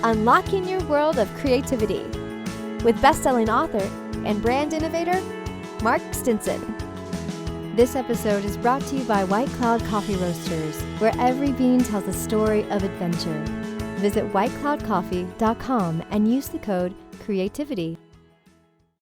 unlocking your world of creativity with best-selling author and brand innovator, Mark Stinson. This episode is brought to you by White Cloud Coffee Roasters, where every bean tells a story of adventure. Visit whitecloudcoffee.com and use the code CREATIVITY.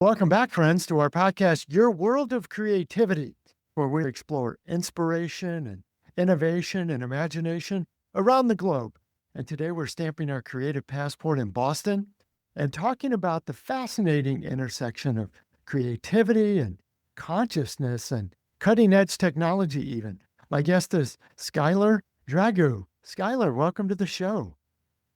Welcome back, friends, to our podcast, Your World of Creativity, where we explore inspiration and innovation and imagination around the globe. And today we're stamping our creative passport in Boston and talking about the fascinating intersection of creativity and consciousness and cutting-edge technology even. My guest is Schuyler Dragoo. Schuyler, welcome to the show.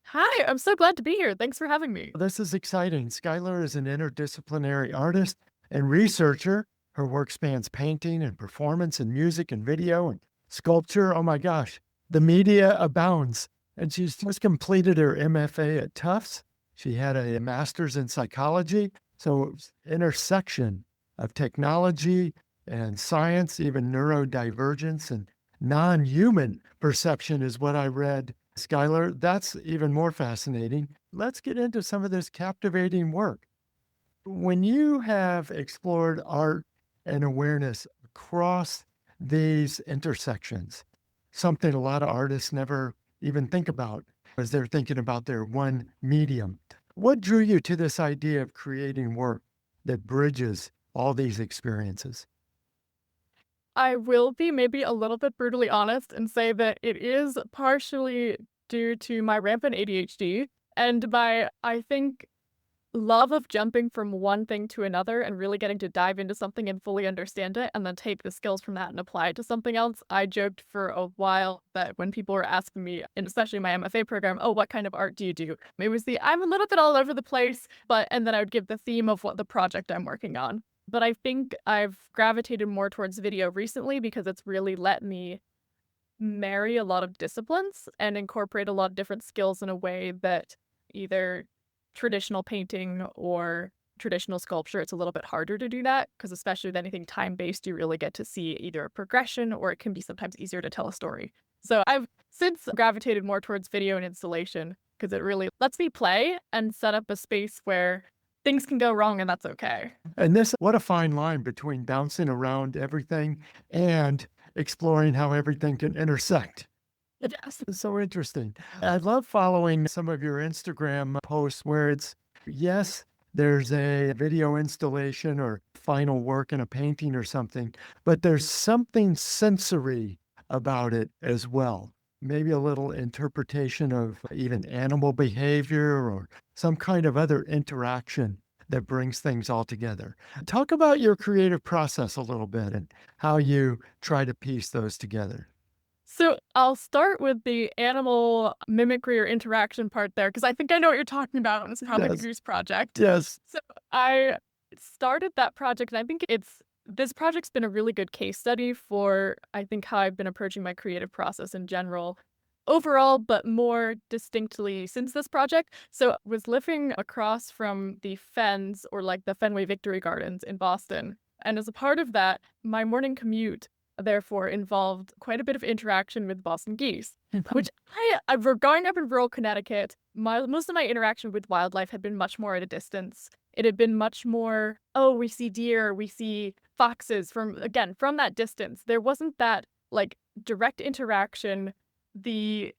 Hi, I'm so glad to be here. Thanks for having me. This is exciting. Schuyler is an interdisciplinary artist and researcher. Her work spans painting and performance and music and video and sculpture. Oh my gosh, the media abounds. And she's just completed her MFA at Tufts. She had a master's in psychology. So intersection of technology and science, even neurodivergence and nonhuman perception is what I read. Schuyler, that's even more fascinating. Let's get into some of this captivating work. When you have explored art and awareness across these intersections, something a lot of artists never even think about as they're thinking about their one medium. What drew you to this idea of creating work that bridges all these experiences? I will be maybe a little bit brutally honest and say that it is partially due to my rampant ADHD and my, I think, love of jumping from one thing to another and really getting to dive into something and fully understand it and then take the skills from that and apply it to something else. I joked for a while that when people were asking me, and especially my MFA program, oh, what kind of art do you do? It was I'm a little bit all over the place, and then I would give the theme of what the project I'm working on. But I think I've gravitated more towards video recently because it's really let me marry a lot of disciplines and incorporate a lot of different skills in a way that either traditional painting or traditional sculpture, it's a little bit harder to do that because especially with anything time-based, you really get to see either a progression or it can be sometimes easier to tell a story. So I've since gravitated more towards video and installation because it really lets me play and set up a space where things can go wrong and that's okay. And what a fine line between bouncing around everything and exploring how everything can intersect. Yes. It's so interesting. I love following some of your Instagram posts where yes, there's a video installation or final work in a painting or something, but there's something sensory about it as well. Maybe a little interpretation of even animal behavior or some kind of other interaction that brings things all together. Talk about your creative process a little bit and how you try to piece those together. So I'll start with the animal mimicry or interaction part there, because I think I know what you're talking about. It's probably the Goose Project. Yes. So I started that project, and I think this project's been a really good case study for, I think, how I've been approaching my creative process in general overall, but more distinctly since this project. So I was living across from the Fens, or like the Fenway Victory Gardens in Boston. And as a part of that, my morning commute therefore involved quite a bit of interaction with Boston geese, which we're growing up in rural Connecticut. Most of my interaction with wildlife had been much more at a distance. It had been much more, oh, we see deer, we see foxes from that distance. There wasn't that like direct interaction. There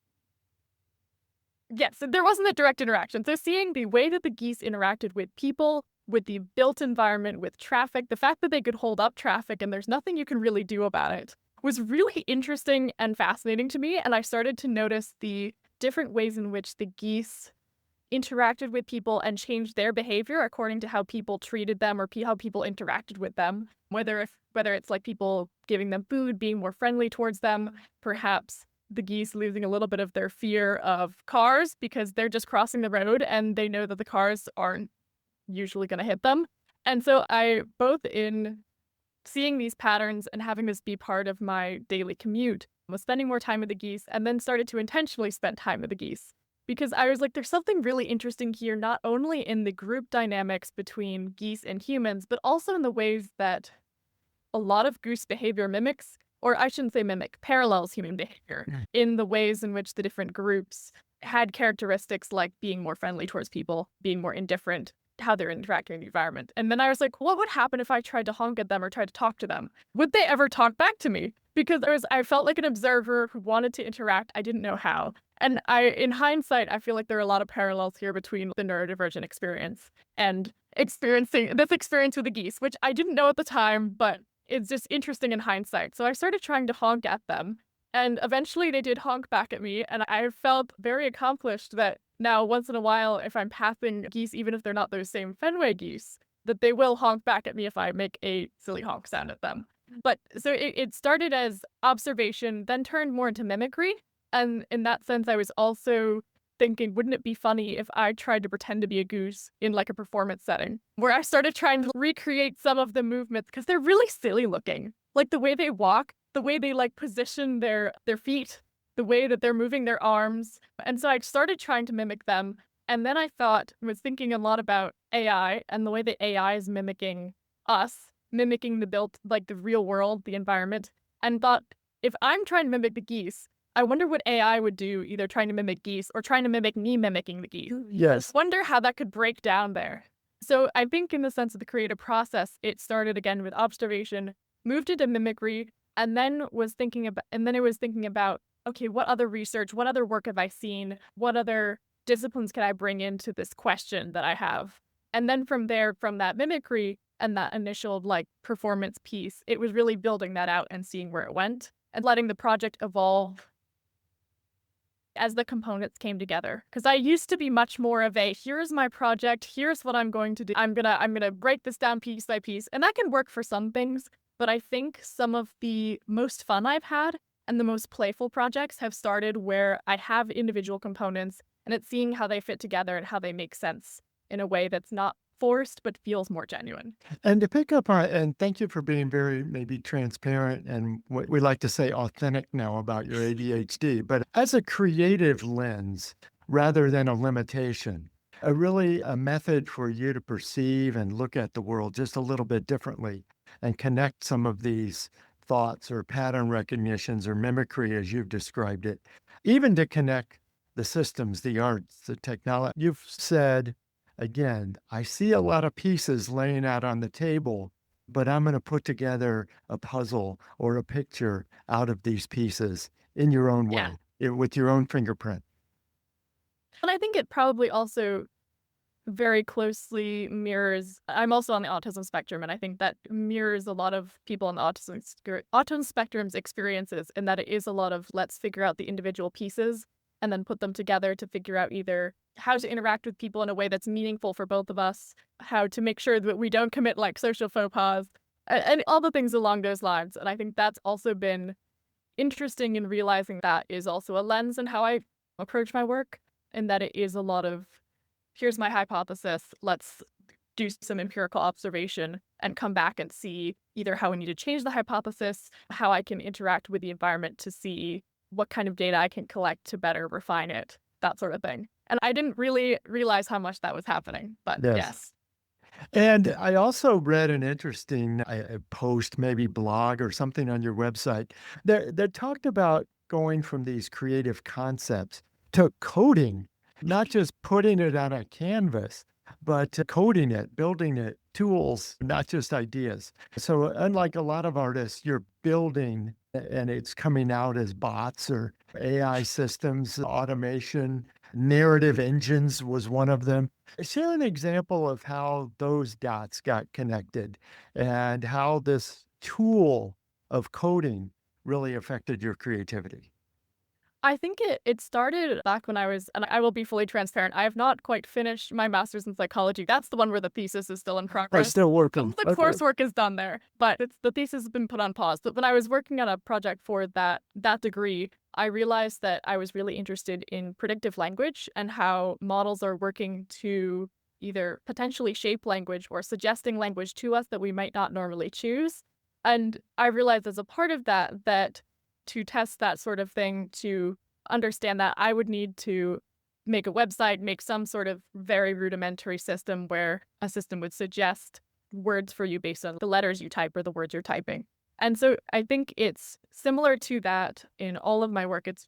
wasn't that direct interaction. So seeing the way that the geese interacted with people, with the built environment, with traffic, the fact that they could hold up traffic and there's nothing you can really do about it was really interesting and fascinating to me. And I started to notice the different ways in which the geese interacted with people and changed their behavior according to how people treated them or how people interacted with them. Whether it's like people giving them food, being more friendly towards them, perhaps the geese losing a little bit of their fear of cars because they're just crossing the road and they know that the cars aren't usually going to hit them. And so I, both in seeing these patterns and having this be part of my daily commute, was spending more time with the geese and then started to intentionally spend time with the geese. Because I was like, there's something really interesting here, not only in the group dynamics between geese and humans, but also in the ways that a lot of goose behavior mimics, or I shouldn't say mimic, parallels human behavior in the ways in which the different groups had characteristics like being more friendly towards people, being more indifferent, how they're interacting in the environment. And then I was like, what would happen if I tried to honk at them or tried to talk to them? Would they ever talk back to me? Because I felt like an observer who wanted to interact. I didn't know how. And in hindsight, I feel like there are a lot of parallels here between the neurodivergent experience and experiencing this experience with the geese, which I didn't know at the time, but it's just interesting in hindsight. So I started trying to honk at them. And eventually they did honk back at me, and I felt very accomplished that now once in a while, if I'm passing geese, even if they're not those same Fenway geese, that they will honk back at me if I make a silly honk sound at them. But so it started as observation, then turned more into mimicry. And in that sense, I was also thinking, wouldn't it be funny if I tried to pretend to be a goose in like a performance setting, where I started trying to recreate some of the movements because they're really silly looking. Like the way they walk, the way they like position their feet, the way that they're moving their arms. And so I started trying to mimic them. And then I was thinking a lot about AI and the way that AI is mimicking us, mimicking like the real world, the environment, and thought, if I'm trying to mimic the geese, I wonder what AI would do, either trying to mimic geese or trying to mimic me mimicking the geese. Yes. Wonder how that could break down there. So I think in the sense of the creative process, it started again with observation, moved into mimicry, and then it was thinking about, okay, what other research, what other work have I seen? What other disciplines can I bring into this question that I have? And then from there, from that mimicry and that initial like performance piece, it was really building that out and seeing where it went and letting the project evolve as the components came together. Because I used to be much more of a, here's my project, here's what I'm going to do. I'm gonna break this down piece by piece. And that can work for some things, but I think some of the most fun I've had and the most playful projects have started where I have individual components and it's seeing how they fit together and how they make sense in a way that's not forced but feels more genuine. And to pick up on, and thank you for being very maybe transparent and what we like to say authentic now about your ADHD, but as a creative lens rather than a limitation, a method for you to perceive and look at the world just a little bit differently and connect some of these thoughts or pattern recognitions or mimicry as you've described it, even to connect the systems, the arts, the technology. You've said, again, I see a lot of pieces laying out on the table, but I'm going to put together a puzzle or a picture out of these pieces in your own way, with your own fingerprint. And I think it probably also very closely mirrors, I'm also on the autism spectrum, and I think that mirrors a lot of people on the autism spectrum's experiences, in that it is a lot of let's figure out the individual pieces and then put them together to figure out either how to interact with people in a way that's meaningful for both of us, how to make sure that we don't commit like social faux pas, and all the things along those lines. And I think that's also been interesting in realizing that is also a lens in how I approach my work, and that it is a lot of, here's my hypothesis, let's do some empirical observation and come back and see either how we need to change the hypothesis, how I can interact with the environment to see what kind of data I can collect to better refine it, that sort of thing. And I didn't really realize how much that was happening, but yes. And I also read an interesting post, maybe blog or something on your website that talked about going from these creative concepts to coding, not just putting it on a canvas, but coding it, building it, tools, not just ideas. So unlike a lot of artists, you're building and it's coming out as bots or AI systems, automation, narrative engines was one of them. Share an example of how those dots got connected and how this tool of coding really affected your creativity. I think it started back when I was, and I will be fully transparent, I have not quite finished my master's in psychology. That's the one where the thesis is still in progress. I'm still working. The coursework is done there, but the thesis has been put on pause. But when I was working on a project for that degree, I realized that I was really interested in predictive language and how models are working to either potentially shape language or suggesting language to us that we might not normally choose. And I realized as a part of that to test that sort of thing, to understand that, I would need to make a website, make some sort of very rudimentary system where a system would suggest words for you based on the letters you type or the words you're typing. And so I think it's similar to that in all of my work. It's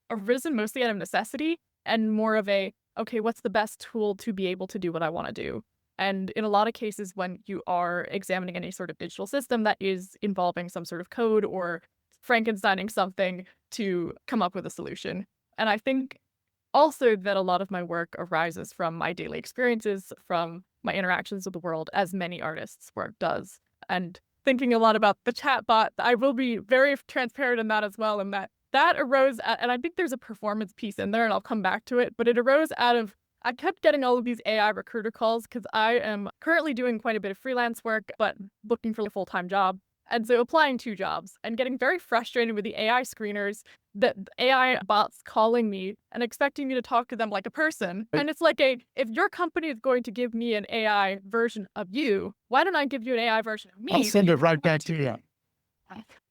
arisen mostly out of necessity. and more of a, okay, what's the best tool to be able to do what I want to do? And in a lot of cases, when you are examining any sort of digital system that is involving some sort of code or Frankensteining something to come up with a solution. And I think also that a lot of my work arises from my daily experiences, from my interactions with the world, as many artists' work does. And thinking a lot about the chatbot, I will be very transparent in that as well, and that arose and I think there's a performance piece in there, and I'll come back to it, but it arose out of, I kept getting all of these AI recruiter calls because I am currently doing quite a bit of freelance work, but looking for a full-time job. And so applying 2 jobs and getting very frustrated with the AI screeners, that AI bots calling me and expecting me to talk to them like a person. And it's like, if your company is going to give me an AI version of you, why don't I give you an AI version of me? I'll send it right back to you.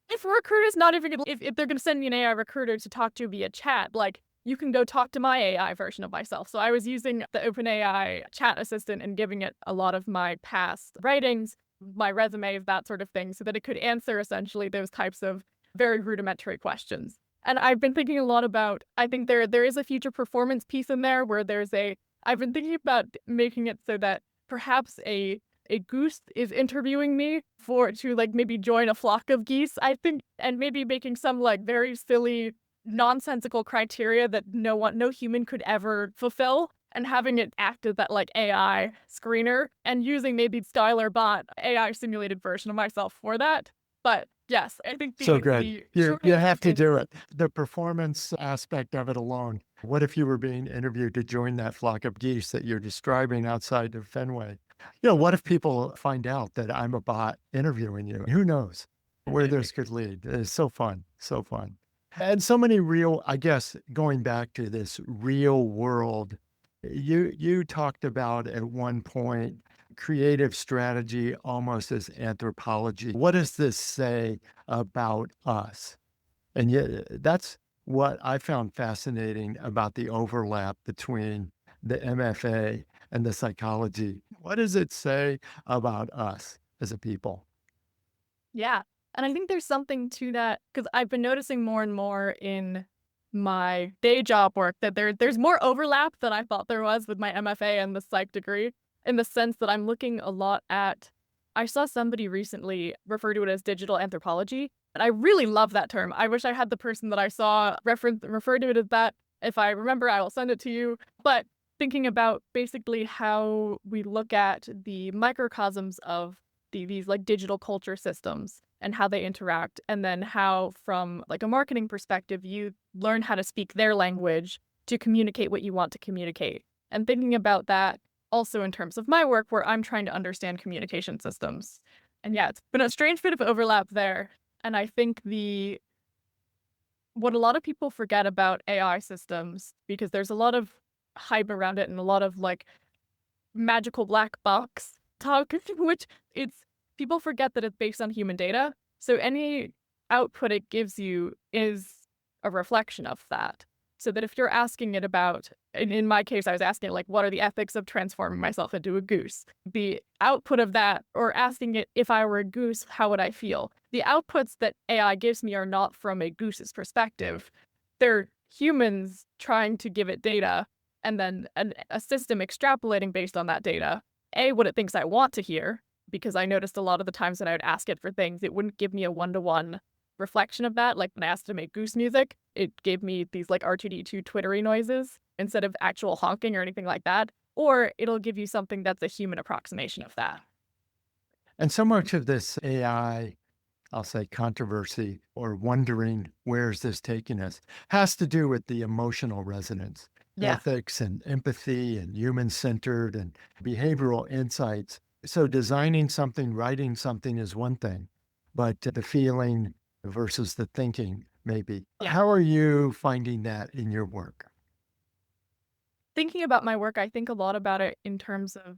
If a recruiter's not even if they're going to send me an AI recruiter to talk to via chat, like, you can go talk to my AI version of myself. So I was using the OpenAI chat assistant and giving it a lot of my past writings, my resumes, that sort of thing, so that it could answer essentially those types of very rudimentary questions. And I've been thinking a lot about, I think there is a future performance piece in there where I've been thinking about making it so that perhaps a goose is interviewing me to like maybe join a flock of geese, I think, and maybe making some like very silly, nonsensical criteria that no human could ever fulfill, and having it act as that like AI screener and using maybe Schuyler bot AI simulated version of myself for that. But yes, I think So good. You have to do it. The performance aspect of it alone. What if you were being interviewed to join that flock of geese that you're describing outside of Fenway? What if people find out that I'm a bot interviewing you? Who knows where this could lead? It's so fun. So fun. And so many I guess, going back to this real world, you talked about at one point creative strategy almost as anthropology. What does this say about us? And yet, that's what I found fascinating about the overlap between the MFA and the psychology. What does it say about us as a people? Yeah. And I think there's something to that, because I've been noticing more and more in my day job work that there's more overlap than I thought there was with my MFA and the psych degree, in the sense that I'm looking a lot at, I saw somebody recently refer to it as digital anthropology, and I really love that term. I wish I had the person that I saw refer to it as that. If I remember, I will send it to you. But thinking about basically how we look at the microcosms of these like digital culture systems and how they interact, and then how from like a marketing perspective, you learn how to speak their language to communicate what you want to communicate. And thinking about that also in terms of my work, where I'm trying to understand communication systems. And yeah, it's been a strange bit of overlap there. And I think what a lot of people forget about AI systems, because there's a lot of hype around it and a lot of like magical black box talk, which people forget that it's based on human data. So any output it gives you is a reflection of that. So that if you're asking it about, in my case, I was asking it, like, what are the ethics of transforming myself into a goose? The output of that, or asking it, if I were a goose, how would I feel? The outputs that AI gives me are not from a goose's perspective. They're humans trying to give it data, and then a system extrapolating based on that data. What it thinks I want to hear, because I noticed a lot of the times when I would ask it for things, it wouldn't give me a one-to-one reflection of that. Like when I asked it to make goose music, it gave me these like R2D2 twittery noises instead of actual honking or anything like that. Or it'll give you something that's a human approximation of that. And so much of this AI, I'll say controversy or wondering where's this taking us, has to do with the emotional resonance, ethics and empathy and human-centered and behavioral insights. So designing something, writing something is one thing, but the feeling versus the thinking, maybe. Yeah. How are you finding that in your work? Thinking about my work, I think a lot about it in terms of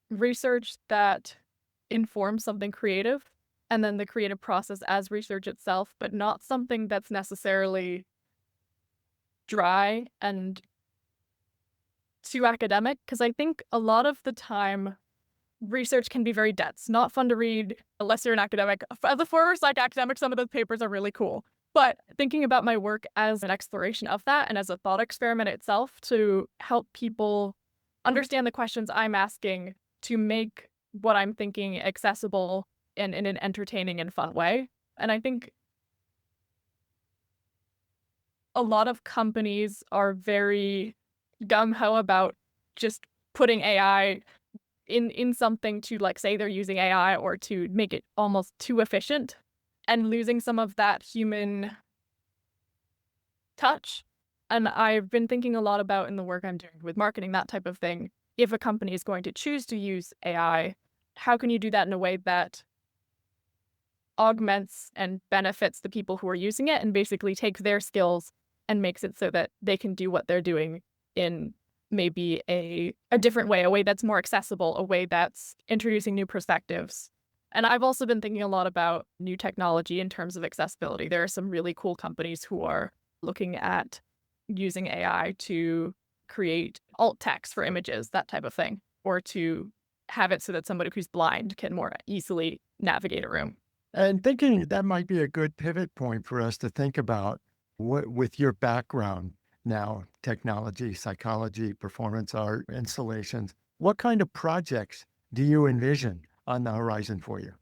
research that informs something creative, and then the creative process as research itself, but not something that's necessarily dry and too academic, because I think a lot of the time research can be very dense, not fun to read unless you're an academic. As a former psych academic, some of those papers are really cool. But thinking about my work as an exploration of that and as a thought experiment itself to help people understand the questions I'm asking to make what I'm thinking accessible and in an entertaining and fun way. And I think a lot of companies are very gung-ho about just putting AI in something to like say they're using AI or to make it almost too efficient and losing some of that human touch. And I've been thinking a lot about in the work I'm doing with marketing, that type of thing. If a company is going to choose to use AI, how can you do that in a way that augments and benefits the people who are using it and basically takes their skills and makes it so that they can do what they're doing in maybe a different way, a way that's more accessible, a way that's introducing new perspectives. And I've also been thinking a lot about new technology in terms of accessibility. There are some really cool companies who are looking at using AI to create alt text for images, that type of thing, or to have it so that somebody who's blind can more easily navigate a room. And thinking that might be a good pivot point for us to think about what, with your background now, technology, psychology, performance art, installations, what kind of projects do you envision on the horizon for you?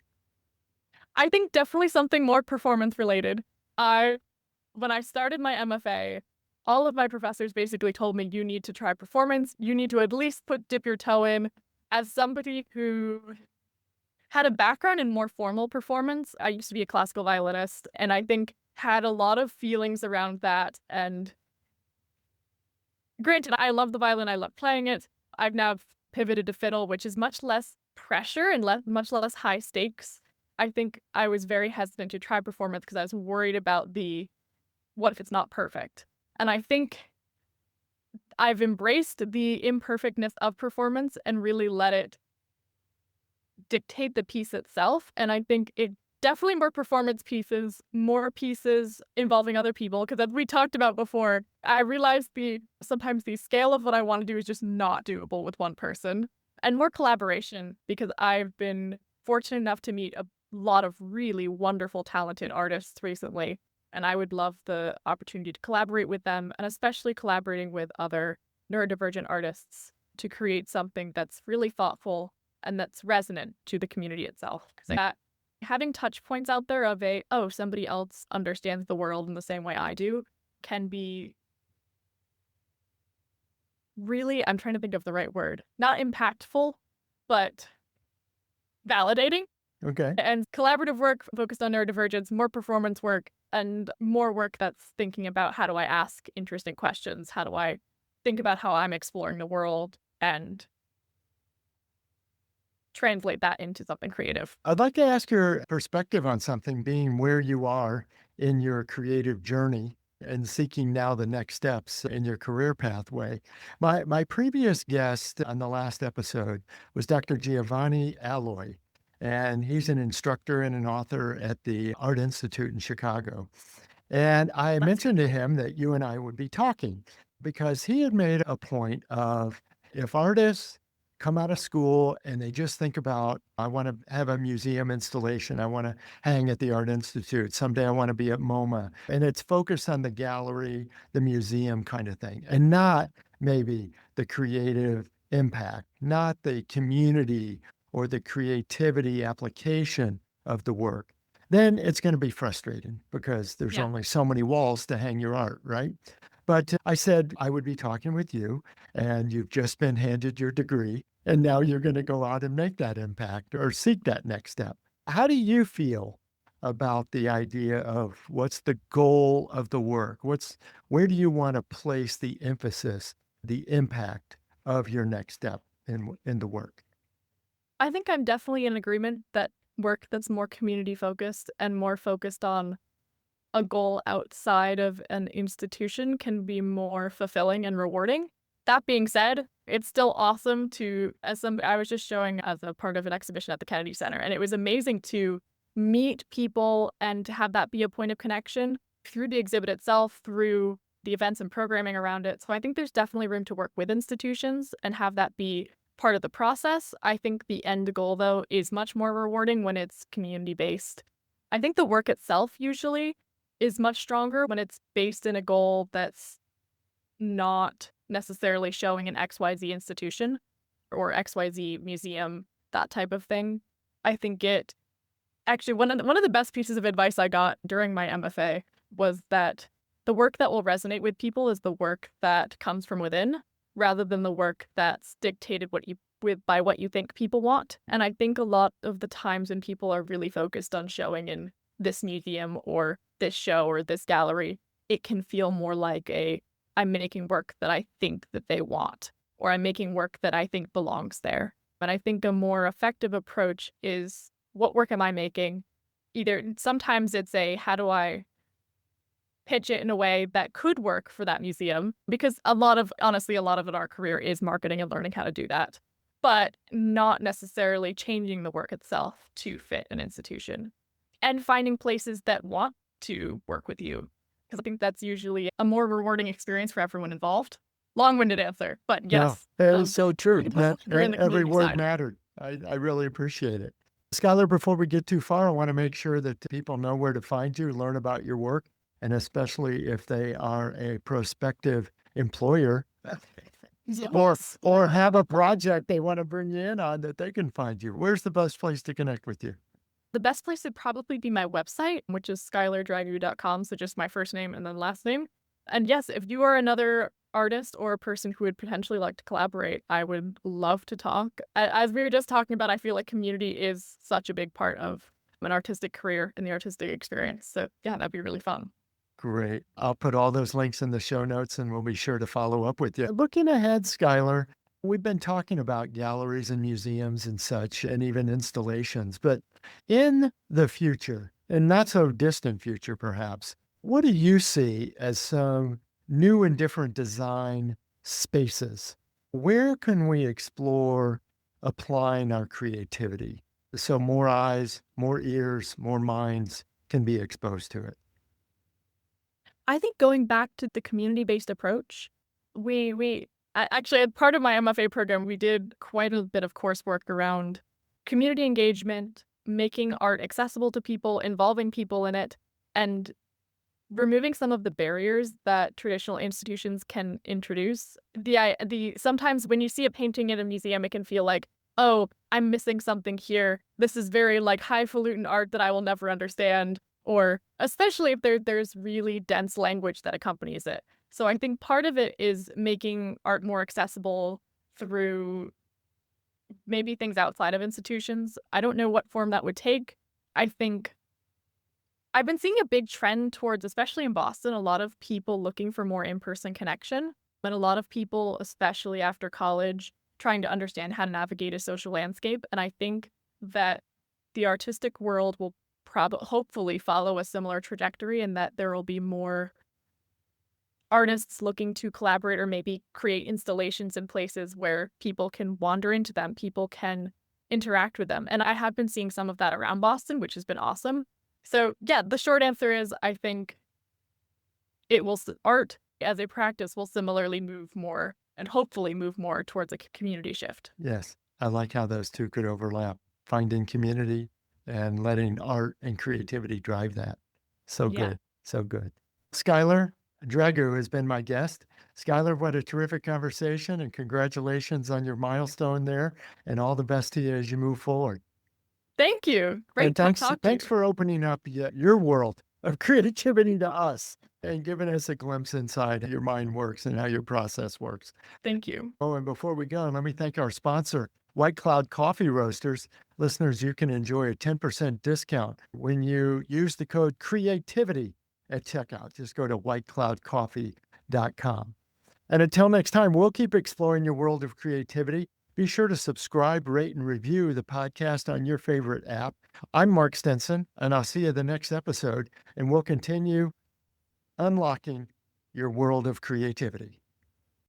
I think definitely something more performance related. When I started my MFA, all of my professors basically told me you need to try performance. You need to at least dip your toe in. As somebody who had a background in more formal performance, I used to be a classical violinist, and I think had a lot of feelings around that. And granted, I love the violin, I love playing it. I've now pivoted to fiddle, which is much less pressure and much less high stakes. I think I was very hesitant to try performance because I was worried about what if it's not perfect? And I think I've embraced the imperfectness of performance and really let it dictate the piece itself. And I think it definitely more performance pieces, more pieces involving other people. Because as we talked about before, I realized sometimes the scale of what I want to do is just not doable with one person. And more collaboration, because I've been fortunate enough to meet a lot of really wonderful, talented artists recently. And I would love the opportunity to collaborate with them, and especially collaborating with other neurodivergent artists to create something that's really thoughtful and that's resonant to the community itself. Because having touch points out there of somebody else understands the world in the same way I do can be really, I'm trying to think of the right word, not impactful, but validating. Okay. And collaborative work focused on neurodivergence, more performance work, and more work that's thinking about how do I ask interesting questions? How do I think about how I'm exploring the world and translate that into something creative? I'd like to ask your perspective on something, being where you are in your creative journey and seeking now the next steps in your career pathway. My previous guest on the last episode was Dr. Giovanni Alloy, and he's an instructor and an author at the Art Institute in Chicago. And I mentioned to him that you and I would be talking because he had made a point of, if artists come out of school and they just think about, I want to have a museum installation, I want to hang at the Art Institute, someday I want to be at MoMA, and it's focused on the gallery, the museum kind of thing, and not maybe the creative impact, not the community or the creativity application of the work, then it's going to be frustrating because there's Yeah. only so many walls to hang your art, right? But I said I would be talking with you, and you've just been handed your degree, and now you're going to go out and make that impact or seek that next step. How do you feel about the idea of what's the goal of the work? Where do you want to place the emphasis, the impact of your next step in the work? I think I'm definitely in agreement that work that's more community focused and more focused on a goal outside of an institution can be more fulfilling and rewarding. That being said, it's still awesome I was just showing as a part of an exhibition at the Kennedy Center, and it was amazing to meet people and to have that be a point of connection through the exhibit itself, through the events and programming around it. So I think there's definitely room to work with institutions and have that be part of the process. I think the end goal, though, is much more rewarding when it's community-based. I think the work itself usually is much stronger when it's based in a goal that's not necessarily showing an XYZ institution or XYZ museum, that type of thing. I think it actually one of the best pieces of advice I got during my MFA was that the work that will resonate with people is the work that comes from within rather than the work that's dictated by what you think people want. And I think a lot of the times when people are really focused on showing in this museum or this show or this gallery, it can feel more like I'm making work that I think that they want, or I'm making work that I think belongs there. But I think a more effective approach is, what work am I making? Either sometimes it's how do I pitch it in a way that could work for that museum? Because honestly, a lot of our career is marketing and learning how to do that, but not necessarily changing the work itself to fit an institution. And finding places that want to work with you, because I think that's usually a more rewarding experience for everyone involved. Long-winded answer, but yes. No, that is so true. We're in the Every community word side. mattered. I really appreciate it. Schuyler, before we get too far, I want to make sure that people know where to find you, learn about your work, and especially if they are a prospective employer or have a project they want to bring you in on, that they can find you. Where's the best place to connect with you? The best place would probably be my website, which is schuylerdragoo.com. So just my first name and then last name. And yes, if you are another artist or a person who would potentially like to collaborate, I would love to talk. As we were just talking about, I feel like community is such a big part of an artistic career and the artistic experience. So yeah, that'd be really fun. Great. I'll put all those links in the show notes and we'll be sure to follow up with you. Looking ahead, Schuyler, we've been talking about galleries and museums and such, and even installations, but in the future, and not so distant future perhaps, what do you see as some new and different design spaces? Where can we explore applying our creativity so more eyes, more ears, more minds can be exposed to it? I think going back to the community-based approach, actually, as part of my MFA program, we did quite a bit of coursework around community engagement, making art accessible to people, involving people in it, and removing some of the barriers that traditional institutions can introduce. Sometimes when you see a painting in a museum, it can feel like, oh, I'm missing something here. This is very highfalutin art that I will never understand. Or especially if there's really dense language that accompanies it. So I think part of it is making art more accessible through maybe things outside of institutions. I don't know what form that would take. I think I've been seeing a big trend towards, especially in Boston, a lot of people looking for more in-person connection, and a lot of people, especially after college, trying to understand how to navigate a social landscape. And I think that the artistic world will hopefully follow a similar trajectory, and that there will be more artists looking to collaborate or maybe create installations in places where people can wander into them, people can interact with them. And I have been seeing some of that around Boston, which has been awesome. So yeah, the short answer is I think art as a practice will similarly move more and hopefully move more towards a community shift. Yes, I like how those two could overlap, finding community and letting art and creativity drive that. So good, so good. Schuyler Dragoo has been my guest. Schuyler, what a terrific conversation, and congratulations on your milestone there, and all the best to you as you move forward. Thank you. Great and to talk to thanks you. for opening up your world of creativity to us and giving us a glimpse inside how your mind works and how your process works. Thank you. Oh, and before we go, let me thank our sponsor, White Cloud Coffee Roasters. Listeners, you can enjoy a 10% discount when you use the code CREATIVITY at checkout. Just go to whitecloudcoffee.com. And until next time, we'll keep exploring your world of creativity. Be sure to subscribe, rate, and review the podcast on your favorite app. I'm Mark Stinson, and I'll see you the next episode, and we'll continue unlocking your world of creativity.